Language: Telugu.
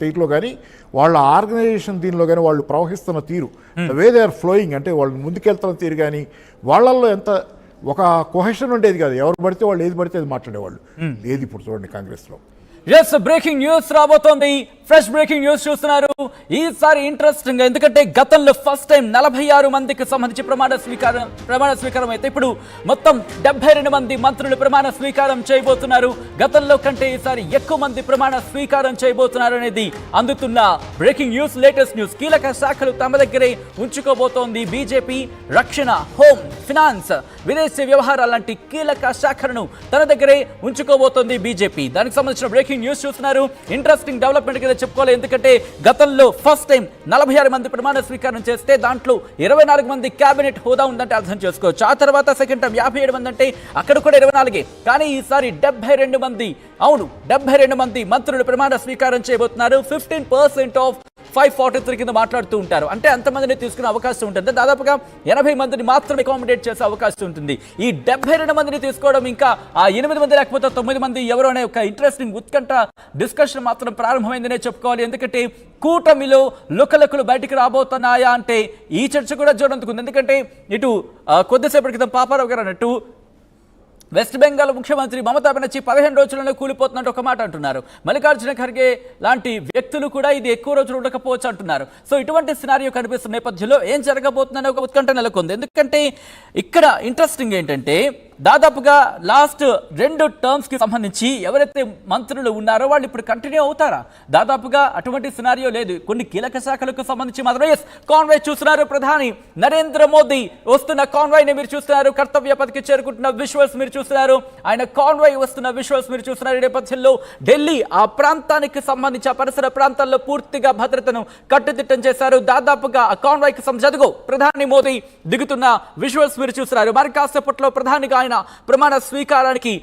తీరులో కానీ వాళ్ళ ఆర్గనైజేషన్ దీనిలో కానీ వాళ్ళు ప్రవహిస్తున్న తీరు వే దే ఆర్ ఫ్లోయింగ్ అంటే వాళ్ళు ముందుకెళ్తున్న తీరు కానీ వాళ్ళల్లో ఎంత ఒక కొహెషన్ ఉండేది కాదు. ఎవరు పడితే వాళ్ళు ఏది పడితే అది మాట్లాడేవాళ్ళు. ఏది ఇప్పుడు చూడండి కాంగ్రెస్లో. ఎస్, బ్రేకింగ్ న్యూస్ రాబోతోంది. ఫ్రెష్ బ్రేకింగ్ న్యూస్ చూస్తున్నారు. ఈసారి ఇంట్రెస్టింగ్ గా, ఎందుకంటే గతంలో ఫస్ట్ టైం 46 మందికి సంబంధించి ప్రమాణ స్వీకారం అయితే ఇప్పుడు మొత్తం 72 మంది మంత్రులు ప్రమాణ స్వీకారం చేయబోతున్నారు. గతంలో కంటే ఈసారి ఎక్కువ మంది ప్రమాణ స్వీకారం చేయబోతున్నారు అనేది అందుతున్న బ్రేకింగ్ న్యూస్, లేటెస్ట్ న్యూస్. కీలక శాఖలు తమ దగ్గరే ఉంచుకోబోతోంది బీజేపీ. రక్షణ, హోం, ఫినాన్స్, విదేశీ వ్యవహారాల లాంటి కీలక శాఖలను తన దగ్గరే ఉంచుకోబోతోంది బీజేపీ. దానికి సంబంధించిన బ్రేకింగ్ న్యూస్ చూస్తున్నారు. ఇంట్రెస్టింగ్ డెవలప్మెంట్ కింద చెప్పుకోవాలి. ఎందుకంటే గతంలో ఫస్ట్ టైం 46 మంది ప్రమాణ స్వీకారం చేస్తే దాంట్లో 24 మంది కేబినెట్ హోదా ఉందంటే అర్థం చేసుకోవచ్చు. ఆ తర్వాత సెకండ్ టైం 57 మంది అంటే అక్కడ కూడా 24. కానీ ఈసారి 72 మంది, అవును 72 మంది మంత్రులు ప్రమాణ స్వీకారం చేయబోతున్నారు. 15% ఆఫ్ 543 కింద మాట్లాడుతూ ఉంటారు. అంటే అంతమందిని తీసుకునే అవకాశం ఉంటుంది. దాదాపుగా 80 మందిని మాత్రమే అకామిడేట్ చేసే అవకాశం ఉంటుంది. ఈ 72 మందిని తీసుకోవడం, ఇంకా ఆ 8 మంది లేకపోతే 9 మంది ఎవరు అనే ఒక ఇంట్రెస్టింగ్ ఉత్కంఠ డిస్కషన్ మాత్రం ప్రారంభమైందనే చెప్పుకోవాలి. ఎందుకంటే కూటమిలో లుకలుకలు బయటికి రాబోతున్నాయా అంటే ఈ చర్చ కూడా జోరందుకుంది. ఎందుకంటే ఇటు కొద్దిసేపటి క్రితం పాపారావు గారు అన్నట్టు వెస్ట్ బెంగాల్ ముఖ్యమంత్రి మమతా బెనర్జీ 15 రోజులలో కూలిపోతున్నట్టు ఒక మాట అంటున్నారు. మల్లికార్జున ఖర్గే లాంటి వ్యక్తులు కూడా ఇది ఎక్కువ రోజులు ఉండకపోవచ్చు అంటున్నారు. సో ఇటువంటి సినారియో కనిపిస్తున్న నేపథ్యంలో ఏం జరగబోతుందనే ఒక ఉత్కంఠ నెలకొంది. ఎందుకంటే ఇక్కడ ఇంట్రెస్టింగ్ ఏంటంటే దాదాపుగా లాస్ట్ 2 టర్మ్స్ కి సంబంధించి ఎవరైతే మంత్రులు ఉన్నారో వాళ్ళు ఇప్పుడు కంటిన్యూ అవుతారా? దాదాపుగా అటువంటి సినారియో లేదు. కొన్ని కీలక శాఖలకు సంబంధించి మాత్రం కాన్వాయ్ చూస్తున్నారు. ప్రధాని నరేంద్ర మోదీ వస్తున్న కాన్వాయ్ ని మీరు చూస్తున్నారు. కర్తవ్య పథకి చేరుకుంటున్న విజువల్స్ మీరు చూస్తున్నారు. ఆయన కాన్వాయ్ వస్తున్న విజువల్స్ మీరు చూస్తున్నారు. ఈ నేపథ్యంలో ఢిల్లీ ఆ ప్రాంతానికి సంబంధించి ఆ పరిసర ప్రాంతాల్లో పూర్తిగా భద్రతను కట్టుదిట్టం చేశారు. దాదాపుగా ఆ కాన్వాయ్ కి సంబంధించి ప్రధాని మోదీ దిగుతున్న విజువల్స్ మీరు చూస్తున్నారు. మరి కాసేపట్లో ప్రధానిగా ఆయన ప్రమాణ స్వీకారానికి